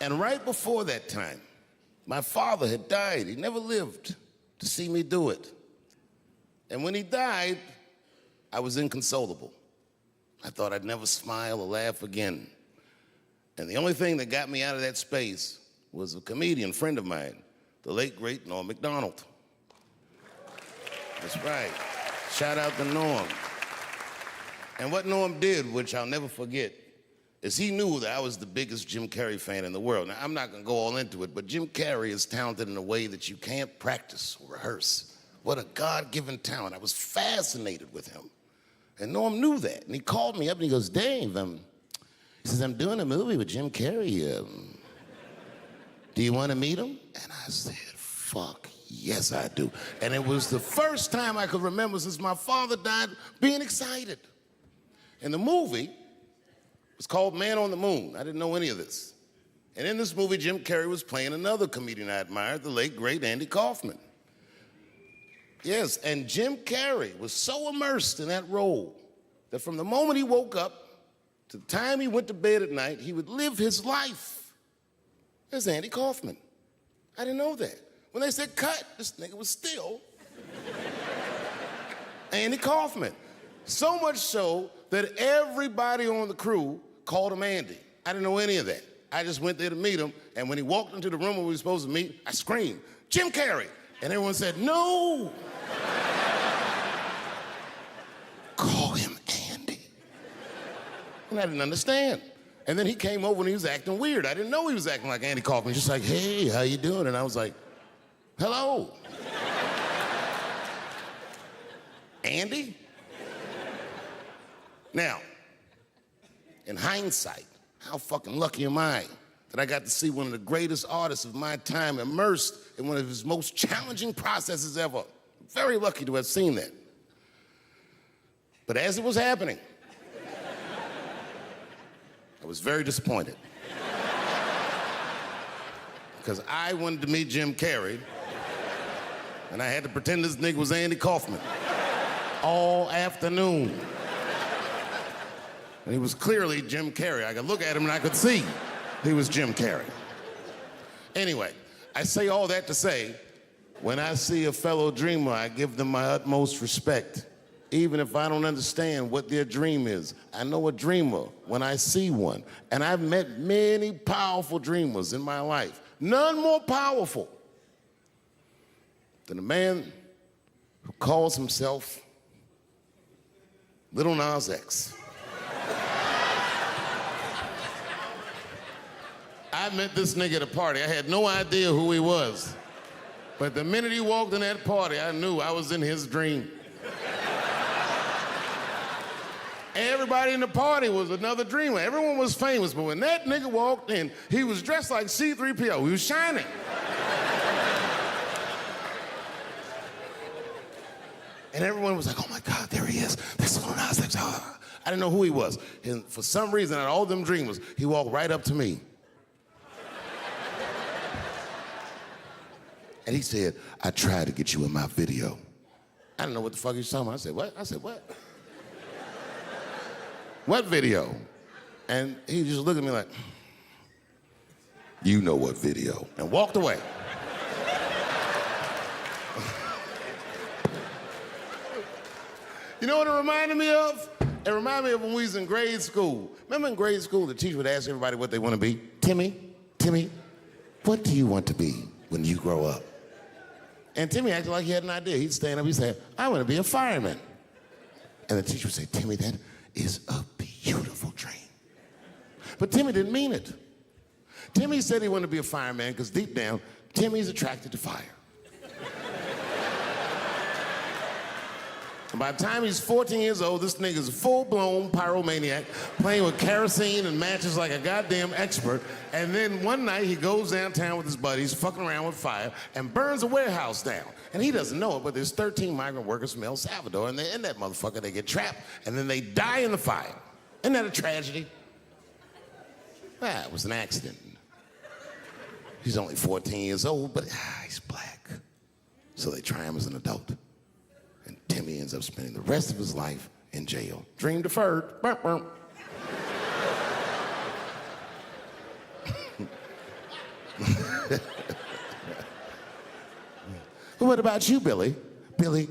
And right before that time, my father had died. He never lived to see me do it. And when he died, I was inconsolable. I thought I'd never smile or laugh again. And the only thing that got me out of that space was a comedian friend of mine, the late, great Norm Macdonald. That's right. Shout out to Norm. And what Norm did, which I'll never forget, is he knew that I was the biggest Jim Carrey fan in the world. Now, I'm not gonna go all into it, but Jim Carrey is talented in a way that you can't practice or rehearse. What a God-given talent. I was fascinated with him. And Norm knew that. And he called me up and he goes, Dave, he says, I'm doing a movie with Jim Carrey. Do you want to meet him? And I said, fuck, yes, I do. And it was the first time I could remember since my father died being excited. And the movie was called Man on the Moon. I didn't know any of this. And in this movie, Jim Carrey was playing another comedian I admired, the late, great Andy Kaufman. Yes, and Jim Carrey was so immersed in that role that from the moment he woke up to the time he went to bed at night, he would live his life as Andy Kaufman. I didn't know that. When they said cut, this nigga was still Andy Kaufman. So much so that everybody on the crew called him Andy. I didn't know any of that. I just went there to meet him, and when he walked into the room where we were supposed to meet, I screamed, Jim Carrey! And everyone said, no! Call him Andy. And I didn't understand. And then he came over and he was acting weird. I didn't know he was acting like Andy Kaufman. Just like, hey, how you doing? And I was like, hello. Andy? Now, in hindsight, how fucking lucky am I that I got to see one of the greatest artists of my time immersed in one of his most challenging processes ever. Very lucky to have seen that. But as it was happening, I was very disappointed. Because I wanted to meet Jim Carrey, and I had to pretend this nigga was Andy Kaufman all afternoon. And he was clearly Jim Carrey. I could look at him and I could see he was Jim Carrey. Anyway, I say all that to say, when I see a fellow dreamer, I give them my utmost respect, even if I don't understand what their dream is. I know a dreamer when I see one. And I've met many powerful dreamers in my life. None more powerful than a man who calls himself Lil Nas X. I met this nigga at a party. I had no idea who he was. But the minute he walked in that party, I knew I was in his dream. Everybody in the party was another dreamer. Everyone was famous, but when that nigga walked in, he was dressed like C-3PO. He was shining. And everyone was like, oh my God, there he is. That's Lil Nas X. I didn't know who he was. And for some reason, out of all them dreamers, he walked right up to me. And he said, I tried to get you in my video. I didn't know what the fuck he was talking about. I said, what? I said, what? What video? And he just looked at me like, you know what video, and walked away. You know what it reminded me of? It reminded me of when we was in grade school. Remember in grade school, the teacher would ask everybody what they want to be? Timmy, what do you want to be when you grow up? And Timmy acted like he had an idea. He'd stand up, he'd say, I want to be a fireman. And the teacher would say, Timmy, that is a beautiful dream. But Timmy didn't mean it. Timmy said he wanted to be a fireman because deep down, Timmy's attracted to fire. And by the time he's 14 years old, this nigga's a full-blown pyromaniac, playing with kerosene and matches like a goddamn expert. And then one night he goes downtown with his buddies, fucking around with fire, and burns a warehouse down. And he doesn't know it, but there's 13 migrant workers from El Salvador, and they're in that motherfucker. They get trapped, and then they die in the fire. Isn't that a tragedy? Well, it was an accident. He's only 14 years old, but he's black. So they try him as an adult. And Timmy ends up spending the rest of his life in jail. Dream deferred. What about you, Billy? Billy,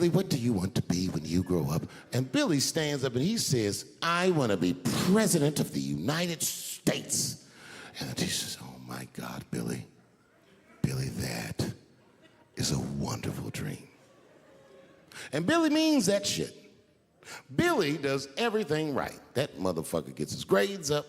what do you want to be when you grow up? And Billy stands up and he says, I want to be president of the United States. And the teacher says, oh my God, Billy, that is a wonderful dream. And Billy means that shit. Billy does everything right. That motherfucker gets his grades up.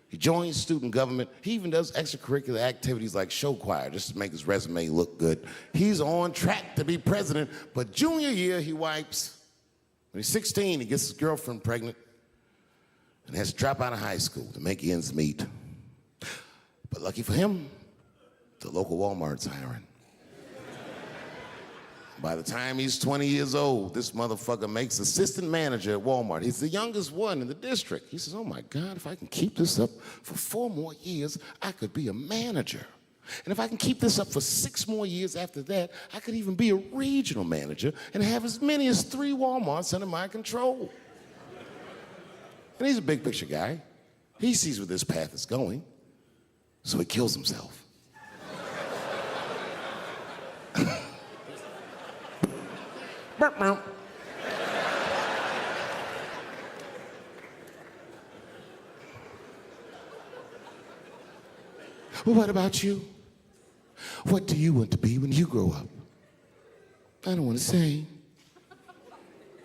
He joins student government. He even does extracurricular activities like show choir just to make his resume look good. He's on track to be president, but junior year he wipes. When he's 16, he gets his girlfriend pregnant and has to drop out of high school to make ends meet. But lucky for him, the local Walmart's hiring. By the time he's 20 years old, this motherfucker makes assistant manager at Walmart. He's the youngest one in the district. He says, oh my God, if I can keep this up for 4 more years, I could be a manager. And if I can keep this up for 6 more years after that, I could even be a regional manager and have as many as 3 Walmarts under my control. And he's a big picture guy. He sees where this path is going, so he kills himself. Well, what about you? What do you want to be when you grow up? I don't want to say,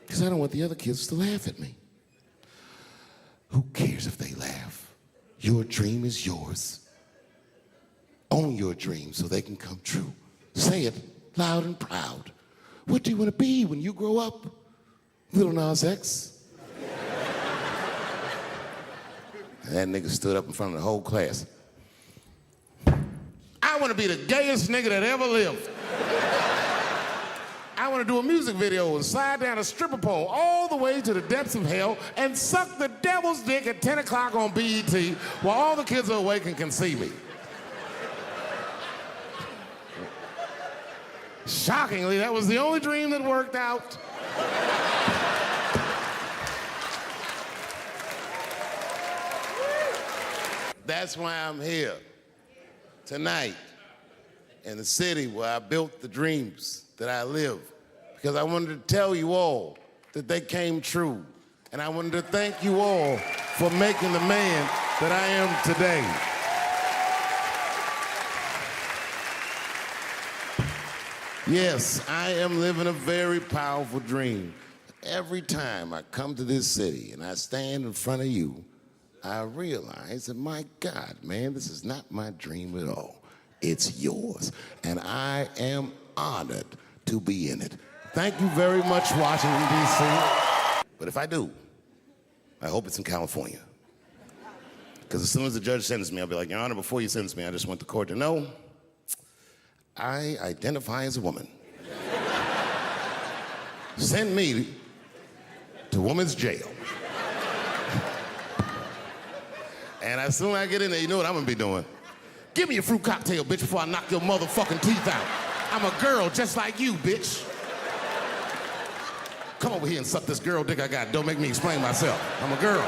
because I don't want the other kids to laugh at me. Who cares if they laugh? Your dream is yours. Own your dream so they can come true. Say it loud and proud. What do you want to be when you grow up? Lil Nas X? And that nigga stood up in front of the whole class. I want to be the gayest nigga that ever lived. I want to do a music video and slide down a stripper pole all the way to the depths of hell and suck the devil's dick at 10 o'clock on BET while all the kids are awake and can see me. Shockingly, that was the only dream that worked out. That's why I'm here tonight in the city where I built the dreams that I live, because I wanted to tell you all that they came true. And I wanted to thank you all for making the man that I am today. Yes, I am living a very powerful dream. Every time I come to this city and I stand in front of you, I realize that, my God, man, this is not my dream at all. It's yours. And I am honored to be in it. Thank you very much, Washington, D.C. But if I do, I hope it's in California. Because as soon as the judge sentenced me, I'll be like, Your Honor, before you sentence me, I just want the court to know I identify as a woman. Send me to women's jail. And as soon as I get in there, you know what I'm gonna be doing? Give me a fruit cocktail, bitch, before I knock your motherfucking teeth out. I'm a girl just like you, bitch. Come over here and suck this girl dick I got. Don't make me explain myself. I'm a girl.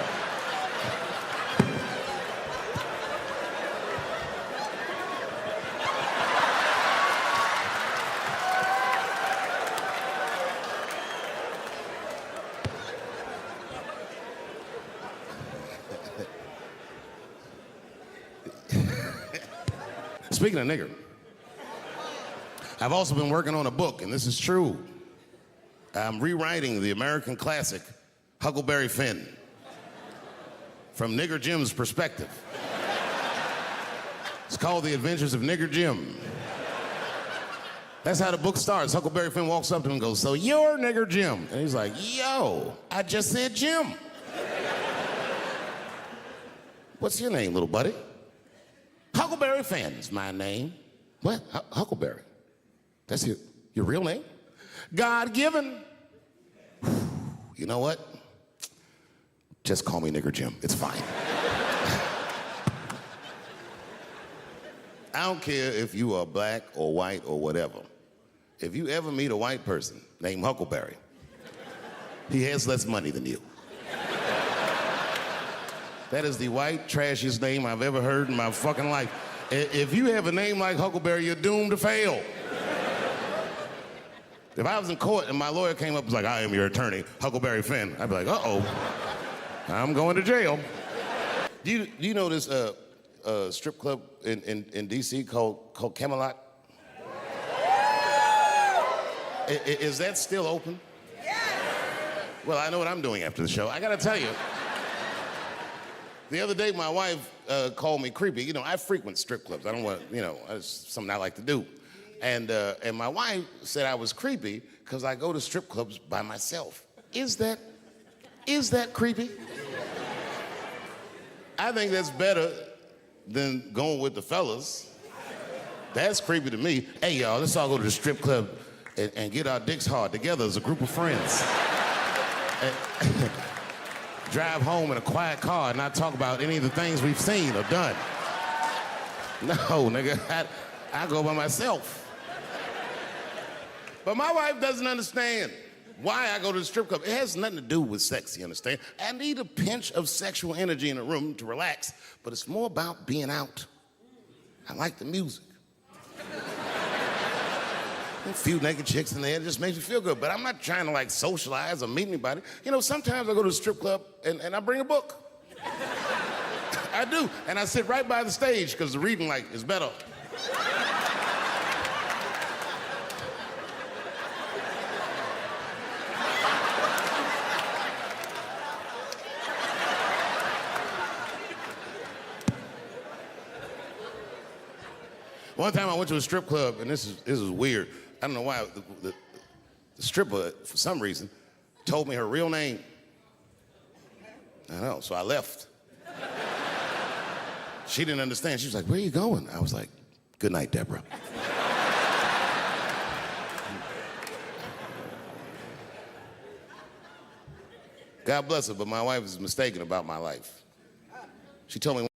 Speaking of nigger, I've also been working on a book, and this is true. I'm rewriting the American classic, Huckleberry Finn, from Nigger Jim's perspective. It's called The Adventures of Nigger Jim. That's how the book starts. Huckleberry Finn walks up to him and goes, so you're Nigger Jim. And he's like, yo, I just said Jim. What's your name, little buddy? Huckleberry Finn's my name. What? Huckleberry? That's your real name? God-given. You know what? Just call me Nigger Jim. It's fine. I don't care if you are black or white or whatever. If you ever meet a white person named Huckleberry, he has less money than you. That is the white, trashiest name I've ever heard in my fucking life. If you have a name like Huckleberry, you're doomed to fail. If I was in court and my lawyer came up and was like, I am your attorney, Huckleberry Finn, I'd be like, uh-oh, I'm going to jail. Do you know this strip club in D.C. called Camelot? Is that still open? Yes. Well, I know what I'm doing after the show. I gotta tell you. The other day, my wife called me creepy. You know, I frequent strip clubs. I don't want, it's something I like to do. And my wife said I was creepy because I go to strip clubs by myself. Is that creepy? I think that's better than going with the fellas. That's creepy to me. Hey, y'all, let's all go to the strip club and get our dicks hard together as a group of friends. Drive home in a quiet car and not talk about any of the things we've seen or done. No, nigga, I go by myself. But my wife doesn't understand why I go to the strip club. It has nothing to do with sex, you understand? I need a pinch of sexual energy in the room to relax, but it's more about being out. I like the music. A few naked chicks in there, it just makes me feel good. But I'm not trying to like socialize or meet anybody. You know, sometimes I go to the strip club and I bring a book. I do, and I sit right by the stage because the reading like is better. One time I went to a strip club, and this is weird. I don't know why. The stripper, for some reason, told me her real name. I know, so I left. She didn't understand. She was like, where are you going? I was like, good night, Deborah. God bless her, but my wife is mistaken about my life. She told me